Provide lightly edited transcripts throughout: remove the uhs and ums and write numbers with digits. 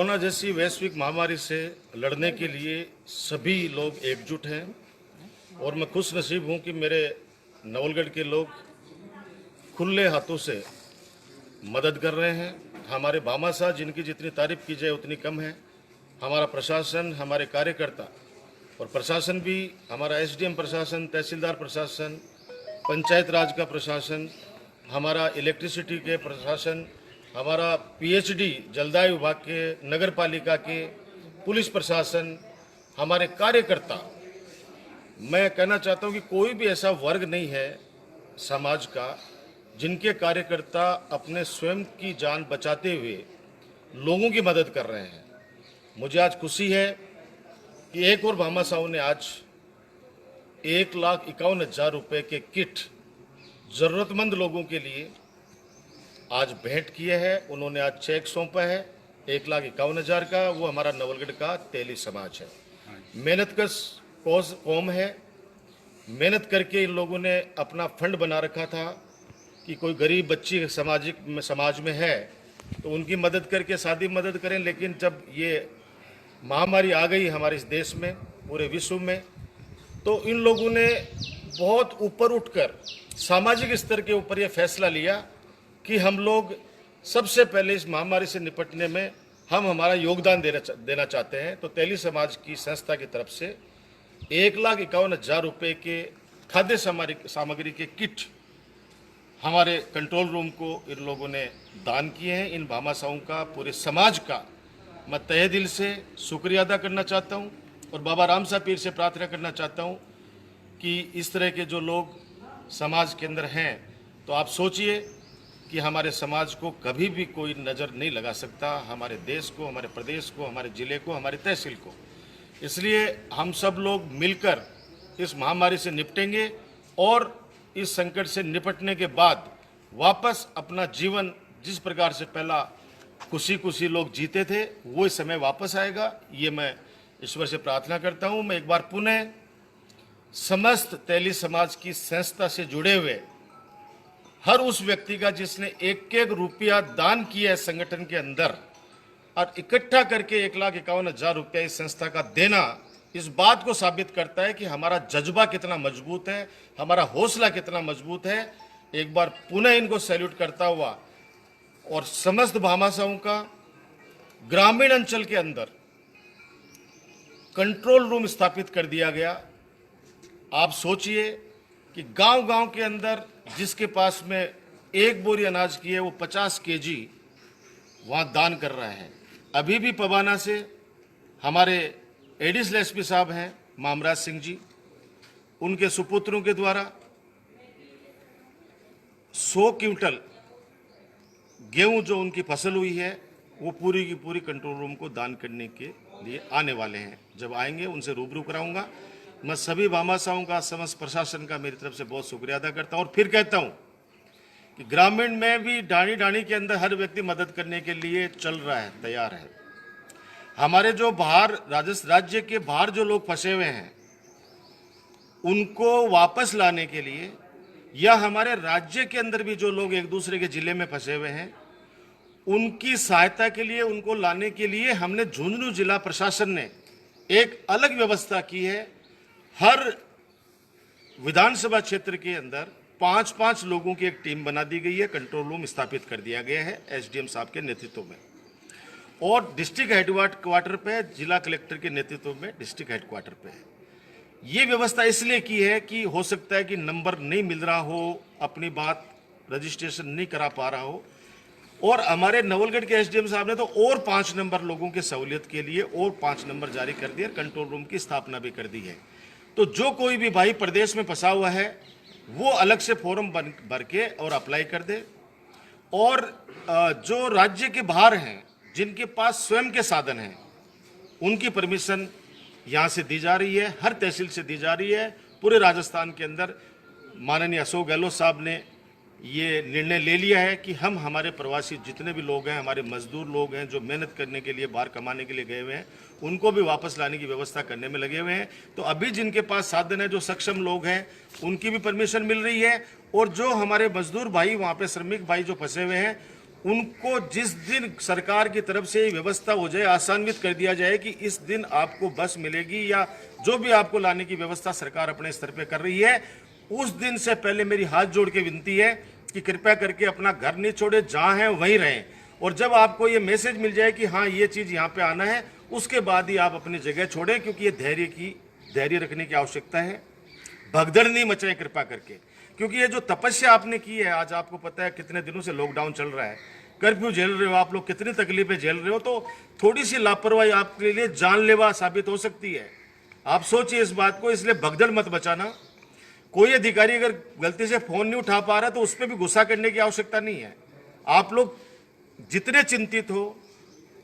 Corona जैसी वैश्विक महामारी से लड़ने के लिए सभी लोग एकजुट हैं और मैं खुश नसीब हूं कि मेरे नवलगढ़ के लोग खुले हाथों से मदद कर रहे हैं। हमारे भामाशाह, जिनकी जितनी तारीफ की जाए उतनी कम है। हमारा प्रशासन, हमारे कार्यकर्ता और प्रशासन भी, हमारा एसडीएम प्रशासन, तहसीलदार प्रशासन, पंचायत राज का प्रशासन, हमारा इलेक्ट्रिसिटी के प्रशासन, हमारा पीएचडी जलदाय विभाग के, नगर पालिका के, पुलिस प्रशासन, हमारे कार्यकर्ता, मैं कहना चाहता हूं कि कोई भी ऐसा वर्ग नहीं है समाज का जिनके कार्यकर्ता अपने स्वयं की जान बचाते हुए लोगों की मदद कर रहे हैं। मुझे आज खुशी है कि एक और भामाशाहों ने आज 1,51,000 रुपये के किट ज़रूरतमंद लोगों के लिए आज भेंट किए हैं। उन्होंने आज चेक सौंपा है 1,51,000 का। वो हमारा नवलगढ़ का तेली समाज है। मेहनतकश कौम है। मेहनत करके इन लोगों ने अपना फंड बना रखा था कि कोई गरीब बच्ची समाज में है तो उनकी मदद करके शादी मदद करें। लेकिन जब ये महामारी आ गई हमारे इस देश में, पूरे विश्व में, तो इन लोगों ने बहुत ऊपर उठकर सामाजिक स्तर के ऊपर ये फैसला लिया कि हम लोग सबसे पहले इस महामारी से निपटने में हम हमारा योगदान देना चाहते हैं। तो तेली समाज की संस्था की तरफ से 1,51,000 रुपये के खाद्य सामग्री के किट हमारे कंट्रोल रूम को इन लोगों ने दान किए हैं। इन भामाशाहों का, पूरे समाज का मैं तहे दिल से शुक्रिया अदा करना चाहता हूं और बाबा रामसा पीर से प्रार्थना करना चाहता हूं कि इस तरह के जो लोग समाज के अंदर हैं, तो आप सोचिए कि हमारे समाज को कभी भी कोई नज़र नहीं लगा सकता, हमारे देश को, हमारे प्रदेश को, हमारे ज़िले को, हमारी तहसील को। इसलिए हम सब लोग मिलकर इस महामारी से निपटेंगे और इस संकट से निपटने के बाद वापस अपना जीवन जिस प्रकार से पहला खुशी लोग जीते थे वो इस समय वापस आएगा। ये मैं ईश्वर से प्रार्थना करता हूँ। मैं एक बार पुनः समस्त तेली समाज की संस्था से जुड़े हुए हर उस व्यक्ति का जिसने 1-1 रुपया दान किया है संगठन के अंदर और इकट्ठा करके 1,51,000 रुपया इस संस्था का देना, इस बात को साबित करता है कि हमारा जज्बा कितना मजबूत है, हमारा हौसला कितना मजबूत है। एक बार पुनः इनको सैल्यूट करता हुआ और समस्त भामाशाहों का ग्रामीण अंचल के अंदर कंट्रोल रूम स्थापित कर दिया गया। आप सोचिए कि गांव-गांव के अंदर जिसके पास में 1 बोरी अनाज की है वो 50 केजी वहां दान कर रहा है। अभी भी पबाना से हमारे एडिशनल एसपी साहब हैं मामराज सिंह जी, उनके सुपुत्रों के द्वारा 100 क्विंटल गेहूं जो उनकी फसल हुई है वो पूरी की पूरी कंट्रोल रूम को दान करने के लिए आने वाले हैं। जब आएंगे उनसे रूबरू कराऊंगा। मैं सभी भामाशाहों का, समस्त प्रशासन का मेरी तरफ से बहुत शुक्रिया अदा करता हूं और फिर कहता हूं कि ग्रामीण में भी डाणी डाणी के अंदर हर व्यक्ति मदद करने के लिए चल रहा है, तैयार है। हमारे जो बाहर राज्य के बाहर जो लोग फंसे हुए हैं उनको वापस लाने के लिए, या हमारे राज्य के अंदर भी जो लोग एक दूसरे के जिले में फंसे हुए हैं उनकी सहायता के लिए, उनको लाने के लिए हमने झुंझुनू जिला प्रशासन ने एक अलग व्यवस्था की है। हर विधानसभा क्षेत्र के अंदर 5-5 लोगों की एक टीम बना दी गई है। कंट्रोल रूम स्थापित कर दिया गया है एसडीएम साहब के नेतृत्व में और डिस्ट्रिक्ट हेडक्वार्टर पे, जिला कलेक्टर के नेतृत्व में डिस्ट्रिक्ट हेडक्वार्टर पे है। ये व्यवस्था इसलिए की है कि हो सकता है कि नंबर नहीं मिल रहा हो, अपनी बात रजिस्ट्रेशन नहीं करा पा रहा हो, और हमारे नवलगढ़ के एसडीएम साहब ने तो और 5 नंबर लोगों की सहूलियत के लिए और 5 नंबर जारी कर दिए, कंट्रोल रूम की स्थापना भी कर दी है। तो जो कोई भी भाई प्रदेश में फंसा हुआ है वो अलग से फॉर्म भर के और अप्लाई कर दे, और जो राज्य के बाहर हैं जिनके पास स्वयं के साधन हैं उनकी परमिशन यहाँ से दी जा रही है, हर तहसील से दी जा रही है। पूरे राजस्थान के अंदर माननीय अशोक गहलोत साहब ने ये निर्णय ले लिया है कि हम हमारे प्रवासी जितने भी लोग हैं, हमारे मजदूर लोग हैं जो मेहनत करने के लिए, बाहर कमाने के लिए गए हुए हैं, उनको भी वापस लाने की व्यवस्था करने में लगे हुए हैं। तो अभी जिनके पास साधन है, जो सक्षम लोग हैं, उनकी भी परमिशन मिल रही है, और जो हमारे मजदूर भाई वहाँ पे श्रमिक भाई जो फंसे हुए हैं उनको जिस दिन सरकार की तरफ से व्यवस्था हो जाए, आसान्वित कर दिया जाए कि इस दिन आपको बस मिलेगी या जो भी आपको लाने की व्यवस्था सरकार अपने स्तर पे कर रही है, उस दिन से पहले मेरी हाथ जोड़ के विनती है कि कृपया करके अपना घर नहीं छोड़े, जहां हैं वहीं रहें। और जब आपको ये मैसेज मिल जाए कि हाँ ये चीज़ यहाँ पे आना है, उसके बाद ही आप अपनी जगह छोड़ें, क्योंकि ये धैर्य रखने की आवश्यकता है। भगदड़ नहीं मचाएं कृपा करके, क्योंकि ये जो तपस्या आपने की है, आज आपको पता है कितने दिनों से लॉकडाउन चल रहा है, कर्फ्यू झेल रहे हो आप लोग, कितनी तकलीफें झेल रहे हो, तो थोड़ी सी लापरवाही आपके लिए जानलेवा साबित हो सकती है। आप सोचिए इस बात को, इसलिए भगदड़ मत बचाना। कोई अधिकारी अगर गलती से फोन नहीं उठा पा रहा तो उस पर भी गुस्सा करने की आवश्यकता नहीं है। आप लोग जितने चिंतित हो,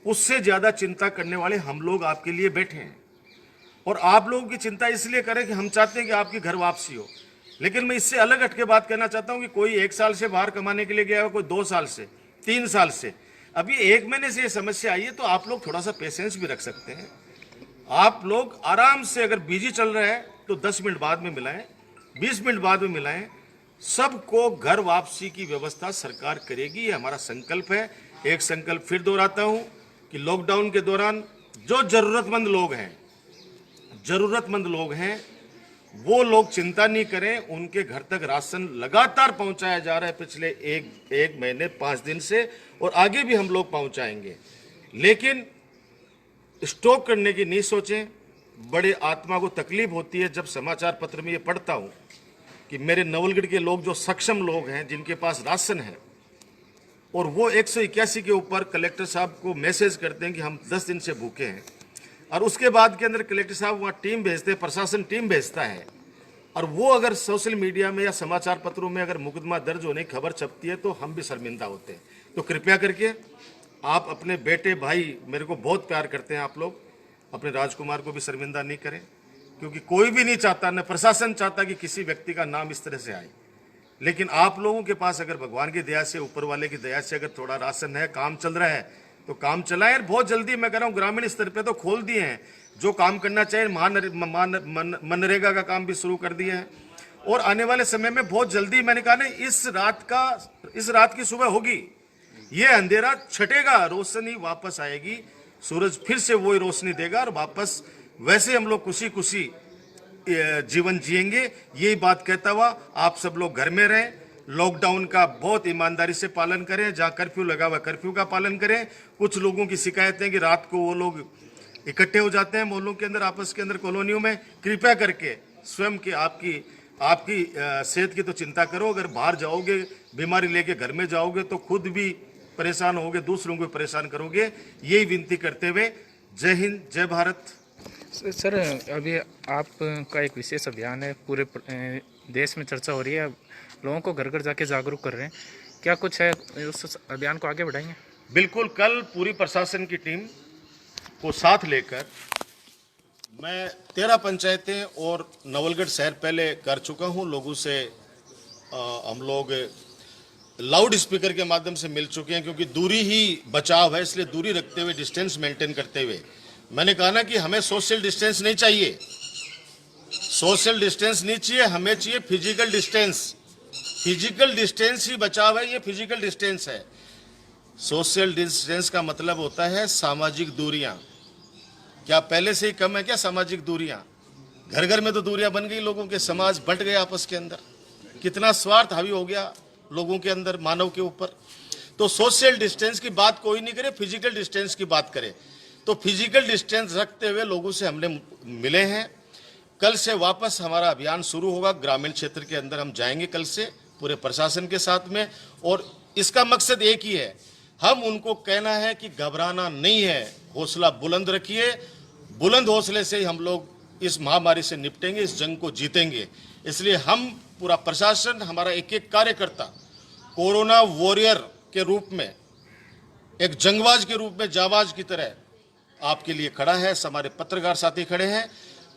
उससे ज्यादा चिंता करने वाले हम लोग आपके लिए बैठे हैं, और आप लोगों की चिंता इसलिए करें कि हम चाहते हैं कि आपकी घर वापसी हो। लेकिन मैं इससे अलग हटके बात करना चाहता हूं कि कोई 1 साल से बाहर कमाने के लिए गया हो, कोई 2 साल से, 3 साल से, अभी 1 महीने से ये समस्या आई है, तो आप लोग थोड़ा सा पेशेंस भी रख सकते हैं। आप लोग आराम से, अगर बिजी चल रहा है तो 10 मिनट बाद में मिलाएं, 20 मिनट बाद में मिलाएं। सबको घर वापसी की व्यवस्था सरकार करेगी, ये हमारा संकल्प है। एक संकल्प फिर दोहराता हूं कि लॉकडाउन के दौरान जो जरूरतमंद लोग हैं वो लोग चिंता नहीं करें, उनके घर तक राशन लगातार पहुंचाया जा रहा है पिछले एक महीने 5 दिन से, और आगे भी हम लोग पहुंचाएंगे। लेकिन स्टॉक करने की नहीं सोचें। बड़े आत्मा को तकलीफ होती है जब समाचार पत्र में ये पढ़ता हूं कि मेरे नवलगढ़ के लोग, जो सक्षम लोग हैं, जिनके पास राशन है, और वो 181 के ऊपर कलेक्टर साहब को मैसेज करते हैं कि हम 10 दिन से भूखे हैं, और उसके बाद के अंदर कलेक्टर साहब वहाँ टीम भेजते हैं, प्रशासन टीम भेजता है, और वो अगर सोशल मीडिया में या समाचार पत्रों में अगर मुकदमा दर्ज होने की खबर छपती है तो हम भी शर्मिंदा होते हैं। तो कृपया करके आप अपने बेटे भाई, मेरे को बहुत प्यार करते हैं आप लोग, अपने राजकुमार को भी शर्मिंदा नहीं करें, क्योंकि कोई भी नहीं चाहता, न प्रशासन चाहता कि किसी व्यक्ति का नाम इस तरह से आए। लेकिन आप लोगों के पास अगर भगवान की दया से, ऊपर वाले की दया से अगर थोड़ा राशन है, काम चल रहा है, तो काम चलाएं। बहुत जल्दी मैं कह रहा हूँ ग्रामीण स्तर पे तो खोल दिए हैं, जो काम करना चाहिए, मनरेगा का काम भी शुरू कर दिया है, और आने वाले समय में बहुत जल्दी, मैंने कहा ना, इस रात की सुबह होगी, ये अंधेरा छटेगा, रोशनी वापस आएगी, सूरज फिर से वही रोशनी देगा, और वापस वैसे हम लोग खुशी खुशी जीवन जिएंगे। यही बात कहता हुआ आप सब लोग घर में रहें, लॉकडाउन का बहुत ईमानदारी से पालन करें, जहां कर्फ्यू लगा हुआ कर्फ्यू का पालन करें। कुछ लोगों की शिकायतें कि रात को वो लोग इकट्ठे हो जाते हैं मोहल्लों के अंदर, आपस के अंदर, कॉलोनियों में, कृपया करके स्वयं की आपकी सेहत की तो चिंता करो। अगर बाहर जाओगे, बीमारी लेके घर में जाओगे तो खुद भी परेशान होगे, दूसरों को परेशान करोगे। यही विनती करते हुए जय हिंद, जय भारत। सर, अभी आपका एक विशेष अभियान है, पूरे देश में चर्चा हो रही है, लोगों को घर घर जाके जागरूक कर रहे हैं, क्या कुछ है, उस अभियान को आगे बढ़ाएंगे? बिल्कुल, कल पूरी प्रशासन की टीम को साथ लेकर मैं 13 पंचायतें और नवलगढ़ शहर पहले कर चुका हूं। लोगों से हम लोग लाउड स्पीकर के माध्यम से मिल चुके हैं, क्योंकि दूरी ही बचाव है, इसलिए दूरी रखते हुए, डिस्टेंस मेंटेन करते हुए मैंने कहा ना कि हमें सोशल डिस्टेंस नहीं चाहिए, सोशल डिस्टेंस नहीं चाहिए, हमें चाहिए फिजिकल डिस्टेंस। फिजिकल डिस्टेंस ही बचाव है, ये फिजिकल डिस्टेंस है। सोशल डिस्टेंस का मतलब होता है सामाजिक दूरियां। क्या पहले से ही कम है क्या सामाजिक दूरियां? घर घर में तो दूरियां बन गई, लोगों के समाज बंट गए आपस के अंदर, कितना स्वार्थ हावी हो गया लोगों के अंदर, मानव के ऊपर। तो सोशल डिस्टेंस की बात कोई नहीं करे, फिजिकल डिस्टेंस की बात करे। तो फिजिकल डिस्टेंस रखते हुए लोगों से हमने मिले हैं। कल से वापस हमारा अभियान शुरू होगा, ग्रामीण क्षेत्र के अंदर हम जाएंगे कल से पूरे प्रशासन के साथ में, और इसका मकसद एक ही है, हम उनको कहना है कि घबराना नहीं है, हौसला बुलंद रखिए, बुलंद हौसले से ही हम लोग इस महामारी से निपटेंगे, इस जंग को जीतेंगे। इसलिए हम पूरा प्रशासन, हमारा एक एक कार्यकर्ता कोरोना वॉरियर के रूप में, एक जंगबाज के रूप में, जाबाज की तरह आपके लिए खड़ा है। हमारे पत्रकार साथी खड़े हैं,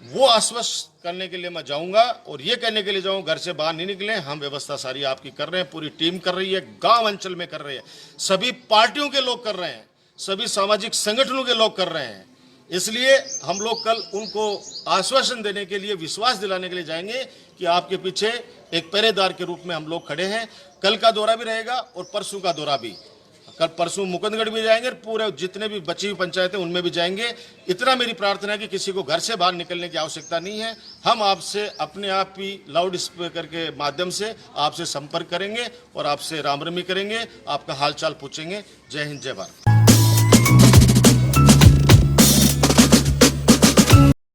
वो आश्वस्त करने के लिए मैं जाऊंगा, और ये कहने के लिए जाऊंगा घर से बाहर नहीं निकले, हम व्यवस्था सारी आपकी कर रहे हैं, पूरी टीम कर रही है, गांव अंचल में कर रही है, सभी पार्टियों के लोग कर रहे हैं, सभी सामाजिक संगठनों के लोग कर रहे हैं। इसलिए हम लोग कल उनको आश्वासन देने के लिए, विश्वास दिलाने के लिए जाएंगे कि आपके पीछे एक पहरेदार के रूप में हम लोग खड़े हैं। कल का दौरा भी रहेगा और परसों का दौरा भी। कल परसों मुकुंदगढ़ भी जाएंगे, पूरे जितने भी बची हुई पंचायतें उनमें भी जाएंगे। इतना मेरी प्रार्थना है कि किसी को घर से बाहर निकलने की आवश्यकता नहीं है। हम आपसे अपने आप ही लाउड स्पीकर के माध्यम से आपसे संपर्क करेंगे और आपसे रामरमी करेंगे, आपका हालचाल पूछेंगे। जय हिंद, जय भारत।